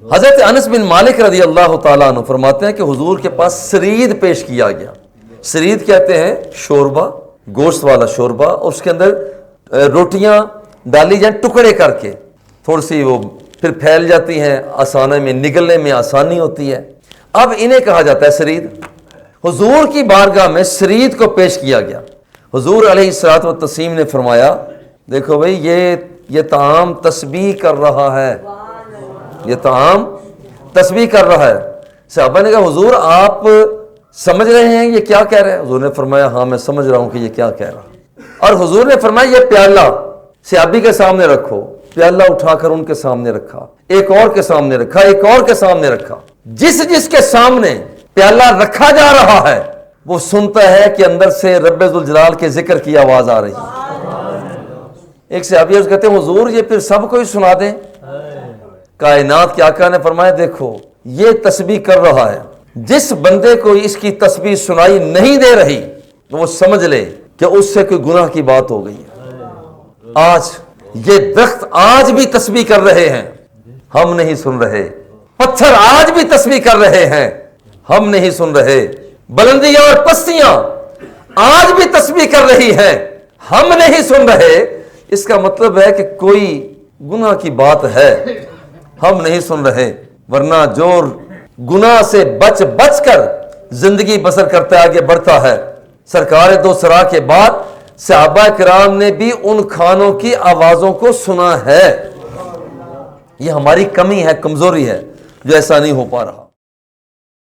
حضرت انس بن مالک رضی اللہ تعالیٰ عنہ فرماتے ہیں کہ حضور کے پاس سرید پیش کیا گیا. سرید کہتے ہیں شوربہ، گوشت والا شوربہ، اس کے اندر روٹیاں ڈالی جائیں ٹکڑے کر کے، تھوڑی سی وہ پھر پھیل جاتی ہیں، آسانے میں نگلنے میں آسانی ہوتی ہے. اب انہیں کہا جاتا ہے سرید. حضور کی بارگاہ میں سرید کو پیش کیا گیا. حضور علیہ الصلوۃ والتسلیم نے فرمایا دیکھو بھئی یہ طعام تسبیح کر رہا ہے، یہ طعام تسبیح کر رہا ہے. صحابہ نے کہا حضور آپ سمجھ رہے ہیں یہ کیا کہہ رہے ہیں؟ حضور نے فرمایا ہاں میں سمجھ رہا ہوں کہ یہ کیا کہہ رہا ہے. اور حضور نے فرمایا یہ پیالہ صحابی کے سامنے رکھو. پیالہ اٹھا کر ان کے سامنے رکھا، ایک اور کے سامنے رکھا، ایک اور کے سامنے رکھا. جس کے سامنے پیالہ رکھا جا رہا ہے وہ سنتا ہے کہ اندر سے رب ذوالجلال کے ذکر کی آواز آ رہی ہے. ایک صحابی عرض کہتے ہیں حضور یہ پھر سب کو ہی سنا دیں؟ کائنات کے آقا نے فرمایا دیکھو یہ تسبیح کر رہا ہے، جس بندے کو اس کی تسبیح سنائی نہیں دے رہی وہ سمجھ لے کہ اس سے کوئی گناہ کی بات ہو گئی ہے. آج یہ درخت آج بھی تسبیح کر رہے ہیں، ہم نہیں سن رہے. پتھر آج بھی تسبیح کر رہے ہیں، ہم نہیں سن رہے. بلندیاں اور پستیاں آج بھی تسبیح کر رہی ہیں، ہم نہیں سن رہے. اس کا مطلب ہے کہ کوئی گناہ کی بات ہے، ہم نہیں سن رہے. ورنہ جو گناہ سے بچ کر زندگی بسر کرتا ہے، آگے بڑھتا ہے. سرکار دو سرا کے بعد صحابہ کرام نے بھی ان کھانوں کی آوازوں کو سنا ہے. یہ ہماری کمی ہے، کمزوری ہے جو ایسا نہیں ہو پا رہا.